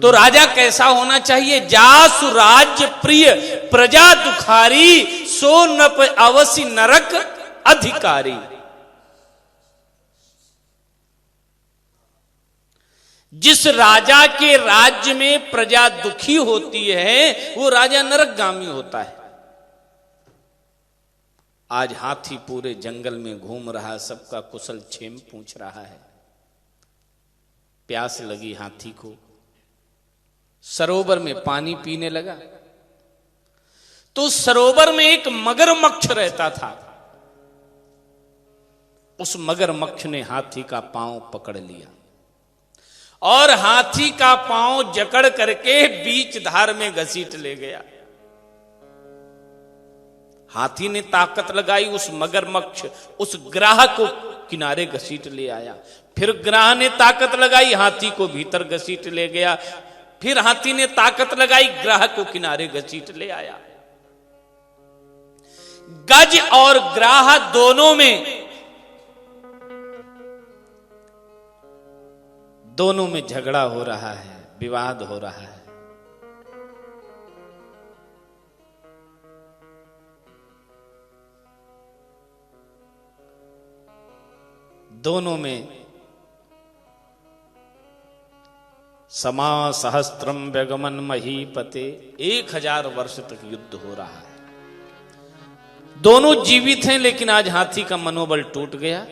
तो राजा कैसा होना चाहिए? जासु राज्य प्रिय प्रजा दुखारी, सो नप अवसि नरक अधिकारी। जिस राजा के राज्य में प्रजा दुखी होती है वो राजा नरकगामी होता है। आज हाथी पूरे जंगल में घूम रहा, सबका कुशल क्षेम पूछ रहा है। प्यास लगी हाथी को, सरोवर में पानी पीने लगा तो सरोवर में एक मगरमच्छ रहता था। उस मगरमच्छ ने हाथी का पांव पकड़ लिया और हाथी का पांव जकड़ करके बीच धार में घसीट ले गया। हाथी ने ताकत लगाई, उस मगरमच्छ उस ग्राह को किनारे घसीट ले आया। फिर ग्राह ने ताकत लगाई, हाथी को भीतर घसीट ले गया। फिर हाथी ने ताकत लगाई, ग्राह को किनारे घसीट ले आया। गज और ग्राह दोनों में झगड़ा हो रहा है, विवाद हो रहा है। दोनों में समा सहस्त्रम व्यगमन महीपते, 1000 वर्ष तक युद्ध हो रहा है। दोनों जीवित हैं, लेकिन आज हाथी का मनोबल टूट गया।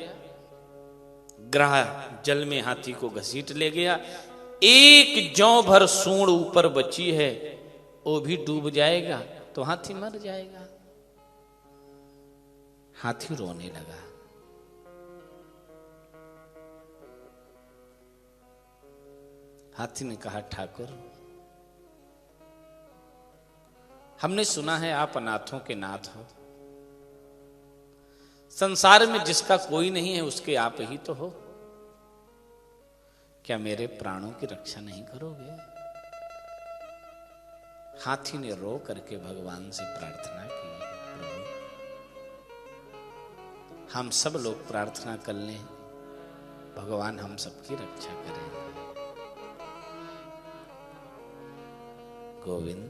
ग्राह जल में हाथी को घसीट ले गया। एक जौ भर सूंड ऊपर बची है, वो भी डूब जाएगा तो हाथी मर जाएगा। हाथी रोने लगा। हाथी ने कहा, ठाकुर, हमने सुना है आप अनाथों के नाथ हो। संसार में जिसका कोई नहीं है उसके आप ही तो हो। क्या मेरे प्राणों की रक्षा नहीं करोगे? हाथी ने रो करके भगवान से प्रार्थना की, प्रभु हम सब लोग प्रार्थना कर लें, भगवान हम सबकी रक्षा करेंगे। गोविंद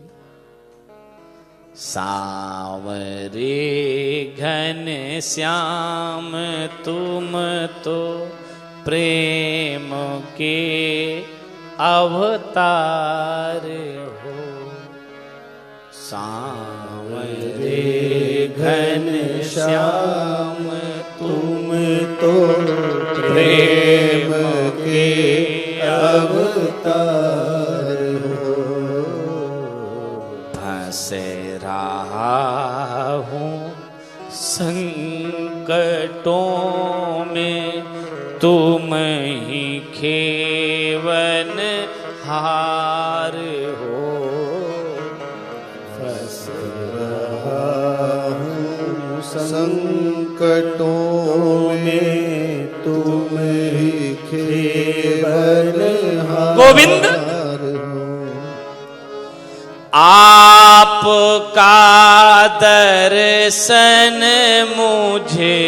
सांवरे घन श्याम तुम तो प्रेम के अवतार हो। सांवरे घन श्याम तुम तो प्रेम के अवतार हो। से रहा हूं संकटों में, तुम ही खेवन हार हो। फंस रहा हूं संकटों में, तुम ही खेवन हार। गोविंद आपका दर्शन मुझे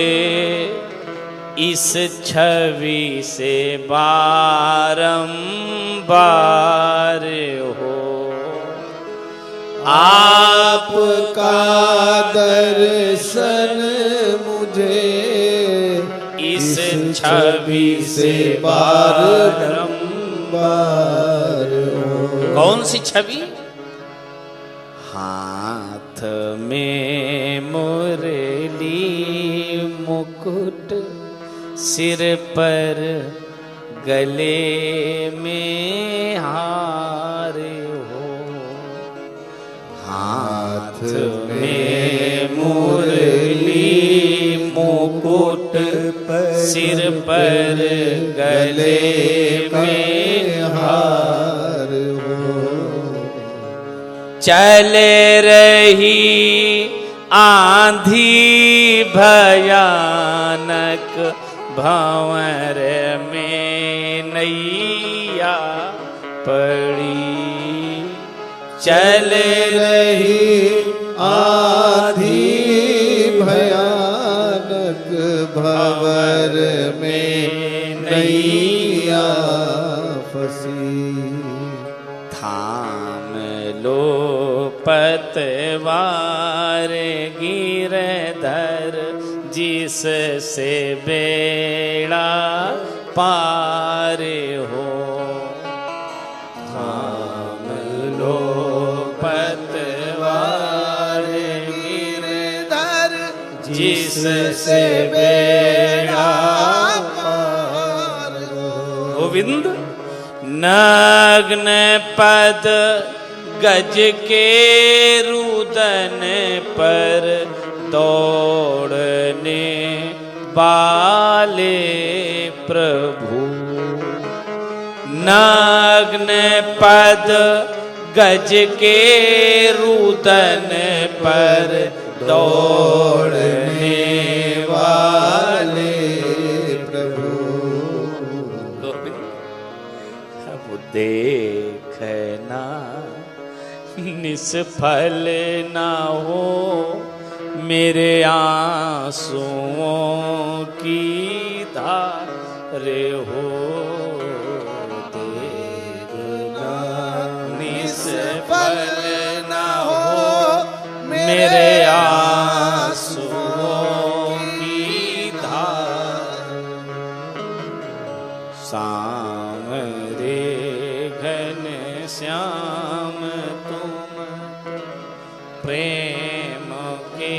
इस छवि से बारंबार हो। आपका दर्शन मुझे इस छवि से बारंबार हो। कौन सी छवि? हाथ में मुरली मुकुट, सिर पर गले में हार हो। हाथ में मुरली मुकुट, सिर पर गले में हार हो। चल रही आंधी भयानक, भंवर में नैया पड़ी। चल रही आंधी भयानक, भंवर में नैया फंसी। थाम लो पतवार गिरधर, जिससे बेड़ा पार हो। थाम लो पतवार गिरधर, जिससे बेड़ा पार हो। गोविंद नग्न पद गज के रुदन पर दौड़ने वाले प्रभु। नग्न पद गज के रुदन पर दौड़ने वाले प्रभु। अब देखना निष्फल ना हो मेरे आंसुओं की धार हो। देखना निष्फल ना हो मेरे आंसुओं की धार। सांवरे घन श्याम तुम प्रेम के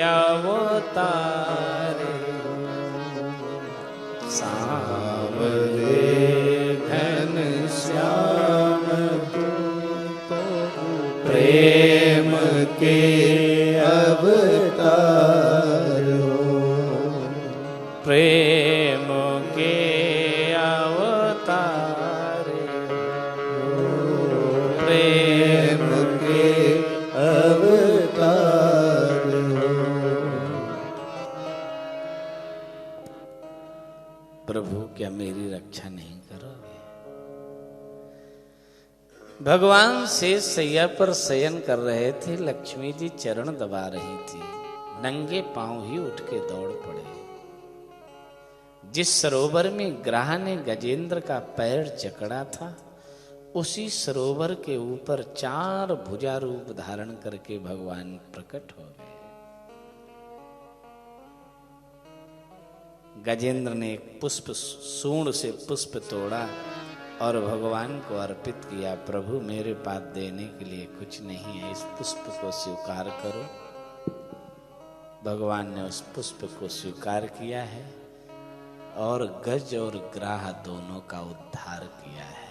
अवतार। सांवरे घन श्याम तुम प्रेम के अवतार हो। प्रेम के अवतार हो। प्रेम के अवतार हो। प्रभु क्या मेरी रक्षा नहीं करोगे? भगवान शेष सैया पर शयन कर रहे थे। लक्ष्मी जी चरण दबा रही थी। नंगे पांव ही उठ के दौड़ पड़े। जिस सरोवर में ग्राह ने गजेंद्र का पैर जकड़ा था, उसी सरोवर के ऊपर 4 भुजा रूप धारण करके भगवान प्रकट हो गए। गजेंद्र ने एक पुष्प सूंड से पुष्प तोड़ा और भगवान को अर्पित किया। प्रभु मेरे पास देने के लिए कुछ नहीं है, इस पुष्प को स्वीकार करो। भगवान ने उस पुष्प को स्वीकार किया है और गज और ग्राह दोनों का उद्धार किया है।